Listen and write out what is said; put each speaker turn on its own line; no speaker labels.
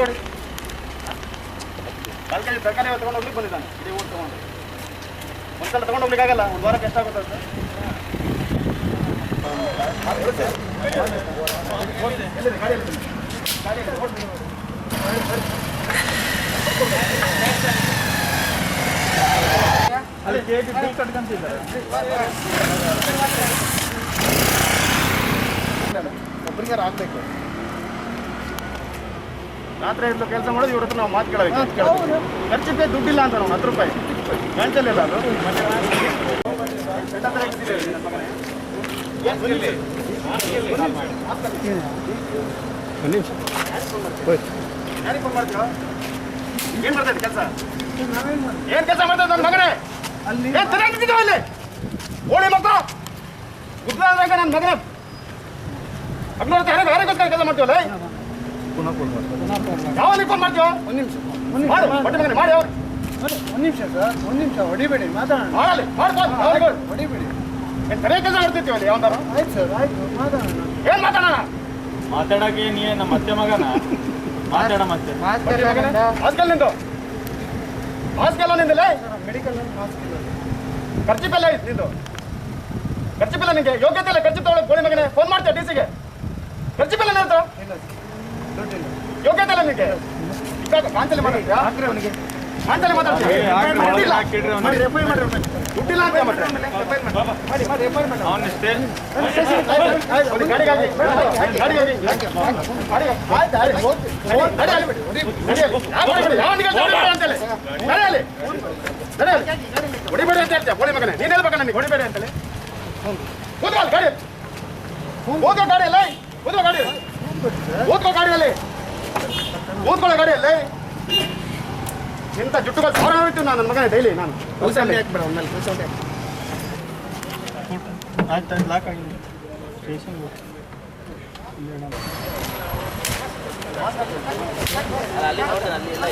ನೋಡಿ ತರಕಾರಿ ತಗೊಂಡು ಹೋಗ್ಲಿಕ್ಕೆ ಬಂದಿದ್ದಾನೆ ಇಡೀ ಊರು ತೊಗೊಂಡು ಒಂದ್ಸಲ ತೊಗೊಂಡು ಹೋಗ್ಲಿಕ್ಕೆ ಆಗಲ್ಲ ಒಂದು ವಾರಕ್ಕೆ ಎಷ್ಟಾಗುತ್ತೆ ಅಲ್ಲಿ ಕೆಜಿ ಬಿಲ್ ಕಟ್ಕೊಂತಿದ್ದಾರೆ ಒಬ್ಬರಿಗೆ ಆಗಬೇಕು ರಾತ್ರಿ ಇದ್ದು ಕೆಲಸ ಮಾಡೋದು ಇವ್ರ ಹತ್ರ ನಾವು ಮಾತು ಕೇಳಬೇಕು ಖರ್ಚಿಗೆ ದುಡ್ಡಿಲ್ಲ ಅಂತ ನಾವು 10 ರೂಪಾಯಿ ಗಂಟಲಿಲ್ಲ ಅದು ಯಾರಿಗೆ ಫೋನ್ ಮಾಡ್ತೀವ ಏನು ಮಾಡ್ತೈತೆ ಕೆಲಸ ಏನು ಕೆಲಸ ಮಾಡ್ತೈತೆ ನನ್ನ ಮಗನೇ ಏನು ಚೆನ್ನಾಗಿದ್ದೀವಿ ಅಲ್ಲಿ ಓಳಿ ಮಕ್ಕಳು ಗುಡ್ಡಾಗ ನನ್ನ ಮಗನ ಮಗ್ನೋರ್ ಯಾರಿಗೋಸ್ಕರ ಕೆಲಸ ಮಾಡ್ತೀವಲ್ಲ ಯಾವಾಗ ಫೋನ್ ಮಾಡ್ತೀವ ಒಂದು ನಿಮಿಷ ಮಾಡು ಬಟ್ಟೆ ಮಗನೇ ಮಾಡಿ ಅವ್ರು ಒಂದು ನಿಮಿಷ ಸರ್ ಒಂದು ನಿಮಿಷ ಹೊಡಿಬೇಡಿ ಮಾತಾಡೋಣ ಮಾಡಲಿ ಮಾಡ್ಬೋದು ಹೊಡಿಬೇಡಿ ಏನು ಸರಿಯಾಗಿ ಕೆಲಸ ಮಾಡ್ತಿರ್ತೀವಿ ಅಲ್ಲಿ ಯಾವ್ದಾರು ಆಯ್ತು ಸರ್ ಆಯ್ತು ಮಾತಾಡೋಣ ಏನು ಮಾತಾಡೋಣ
ಮಾತಾಡಕ್ಕೆ ನೀ ನಮ್ಮ ಅತ್ತೆ ಮಗನ ಮಾತಾಡ ಮತ್ತೆ
ಹಾಸ್ಟೆಲ್ ನಿಂದು ಹಾಸ್ಟೆಲ್ ನಿಂದಿಲ್ಲ ಮೆಡಿಕಲ್ ಖರ್ಚು ಬೆಲ್ಲ ಐತೆ ನಿಂದು ಖರ್ಚು ಬೆಲ್ಲ ನಿಂಗೆ ಯೋಗ್ಯತೆ ಇಲ್ಲ ಖರ್ಚು ತಗೊಳ್ಳೋದು ಗೋಳಿ ಮಗನೇ ಫೋನ್ ಮಾಡ್ತೀಯ ಡಿ ಸಿಗೆ ಖರ್ಚು ಬೆಲ್ಲ ನಿಂತು ಯೋಗ್ಯತೆ ಇಲ್ಲ ನಿಂಗೆ ಕಾಂತಲ್ಲಿ ಮಾತಾಡ್ತೀಯಾ ಕಾಂತಲ್ಲಿ ಮಾತಾಡ್ತೀಯ ದುಡ್ಡಿಲ್ಲ ಅಂತ
ಅವನಷ್ಟೇ
ಹೊಡಿಬೇಡಿ ಅಂತ ಹೇಳ್ತೀಯ ಗೋಳಿ ಮಗನೇ ನೀನು ಹೇಳ್ಬೇಕ ನನಗೆ ಹೊಡಿಬೇಡಿ ಅಂತೇಳಿ ಕೂತ್ಕೋ ಗಾಡಿ ಕೂತ್ಕೋ ಗಾಡಿಯಲ್ಲಿ ಕೂತ್ಕೋ ಗಾಡಿ ಕೂತ್ಕೋ ಗಾಡಿಯಲ್ಲಿ ಕೂತ್ಕೊಳ್ಳೋ ಗಾಡಿಯಲ್ಲಿ ಇಂಥ ಜುಟ್ಟುಗಳು ಸಾವಿರ ಹೋಗ್ತೀವಿ ನಾನು ನನ್ನ ಮಗನೇ ಡೈಲಿ ನಾನು ಕೆಲಸ ಹಾಕ್ಬೇಡ ಒಮ್ಮೆಲೆ ಕೆಲಸ
ಆಯ್ತು ಲಾಕ್ ಆಗಿದೆ ಸ್ಟೇಷನ್
ಅಲ್ಲಿ ನೋಡ್ತಾನೆ ಅಲ್ಲಿ ಎಲ್ಲ